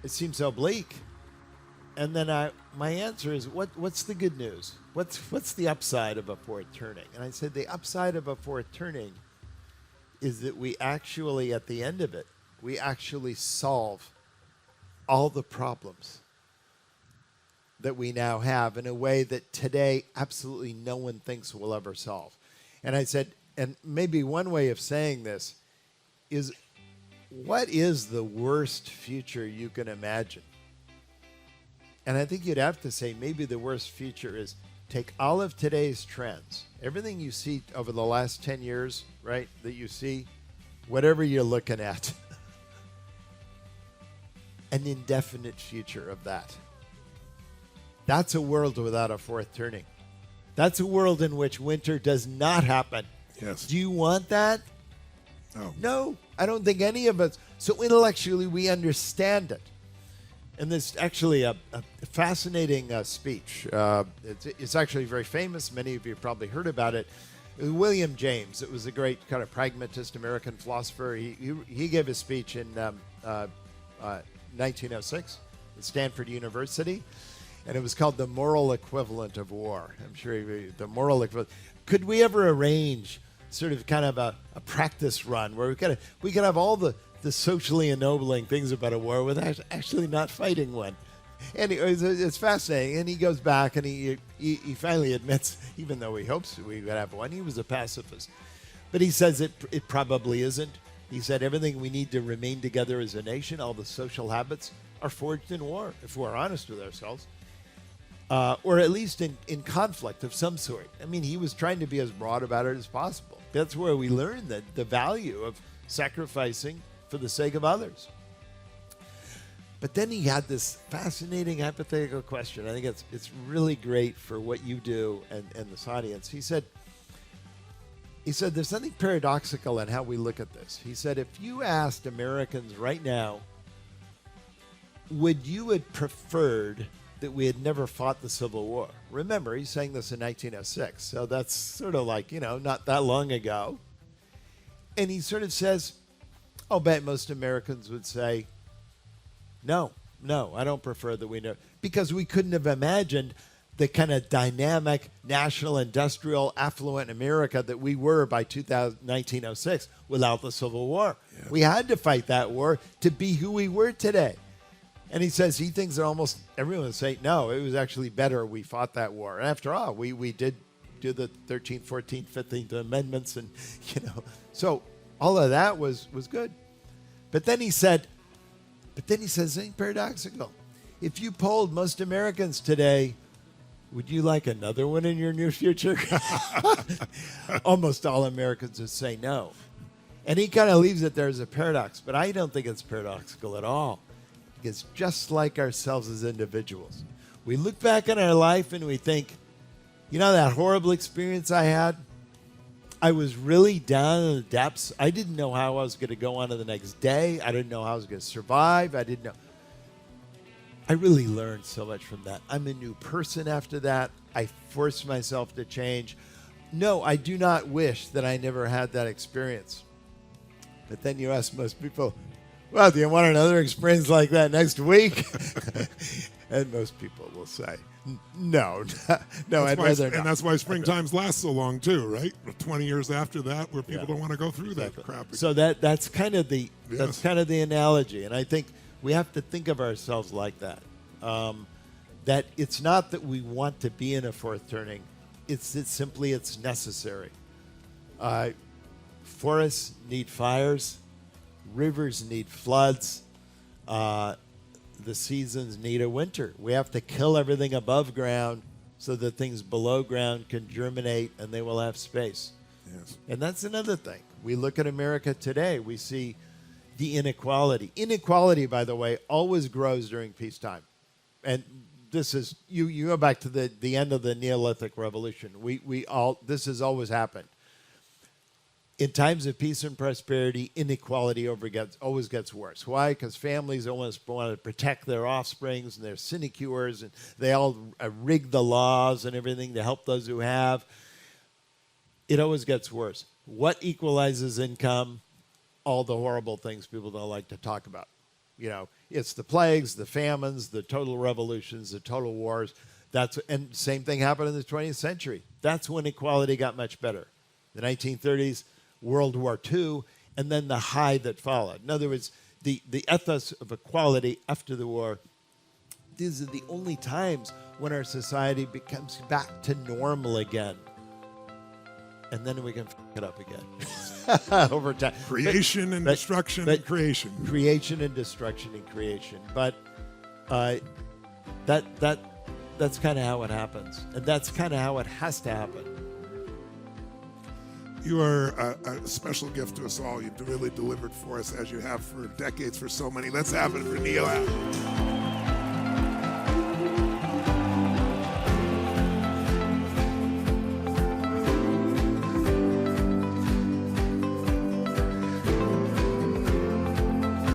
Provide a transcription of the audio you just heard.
it seems so bleak. And then my answer is, what's the good news? What's the upside of a fourth turning? And I said the upside of a fourth turning is that we actually, at the end of it, we actually solve all the problems that we now have in a way that today absolutely no one thinks we'll ever solve. And I said, and maybe one way of saying this is, what is the worst future you can imagine? And I think you'd have to say maybe the worst future is take all of today's trends, everything you see over the last 10 years, right, that you see, whatever you're looking at, an indefinite future of that. That's a world without a fourth turning. That's a world in which winter does not happen. Yes. Do you want that? No. No, I don't think any of us. So intellectually, we understand it. And there's actually a fascinating speech. It's actually very famous. Many of you probably heard about it. William James. It was a great kind of pragmatist American philosopher. He gave a speech in 1906 at Stanford University, and it was called The Moral Equivalent of War. I'm sure the moral equivalent. Could we ever arrange sort of kind of a practice run where we could have all the socially ennobling things about a war without actually not fighting one? And it's fascinating. And he goes back and he finally admits, even though he hopes we would have one, he was a pacifist. But he says it probably isn't. He said everything we need to remain together as a nation, all the social habits, are forged in war, if we're honest with ourselves. Or at least in conflict of some sort. I mean, he was trying to be as broad about it as possible. That's where we learn the value of sacrificing for the sake of others. But then he had this fascinating hypothetical question. I think it's really great for what you do and this audience. He said, there's something paradoxical in how we look at this. He said, if you asked Americans right now, would you have preferred that we had never fought the Civil War? Remember, he's saying this in 1906, so that's sort of like, not that long ago. And he sort of says, I'll bet most Americans would say, no, I don't prefer that we know. Because we couldn't have imagined the kind of dynamic, national, industrial, affluent America that we were by 1906 without the Civil War. Yeah. We had to fight that war to be who we were today. And he says he thinks that almost everyone would say, no, it was actually better we fought that war. And after all, we did do the 13th, 14th, 15th amendments. And, so all of that was good. But then he said something paradoxical. If you polled most Americans today, would you like another one in your near future? Almost all Americans would say no. And he kind of leaves it there as a paradox. But I don't think it's paradoxical at all. It's just like ourselves as individuals. We look back on our life and we think, that horrible experience I had, I was really down in the depths. I didn't know how I was going to go on to the next day. I didn't know how I was going to survive. I didn't know. I really learned so much from that. I'm a new person after that. I forced myself to change. No, I do not wish that I never had that experience. But then you ask most people, well, do you want another experience like that next week? And most people will say, no, I'd rather not. And that's why springtimes last so long too, right? 20 years after that, where people don't want to go through that crap. So that's kind of the analogy, and I think we have to think of ourselves like that. That it's not that we want to be in a fourth turning; it's simply necessary. Forests need fires. Rivers need floods. The seasons need a winter. We have to kill everything above ground so that things below ground can germinate and they will have space. Yes. And that's another thing. We look at America today, we see the inequality. Inequality, by the way, always grows during peacetime. And this is, you go back to the end of the Neolithic Revolution. This has always happened. In times of peace and prosperity, inequality always gets worse. Why? Because families always want to protect their offsprings, and they're sinecures, and they all rig the laws and everything to help those who have. It always gets worse. What equalizes income? All the horrible things people don't like to talk about. It's the plagues, the famines, the total revolutions, the total wars. And same thing happened in the 20th century. That's when equality got much better. The 1930s, World War II, and then the high that followed. In other words, the ethos of equality after the war, these are the only times when our society becomes back to normal again. And then we can f it up again over time. Creation and destruction and creation. Creation and destruction and creation. But that's kind of how it happens. And that's kind of how it has to happen. You are a special gift to us all. You've really delivered for us, as you have for decades for so many. Let's have it for Neil Allen.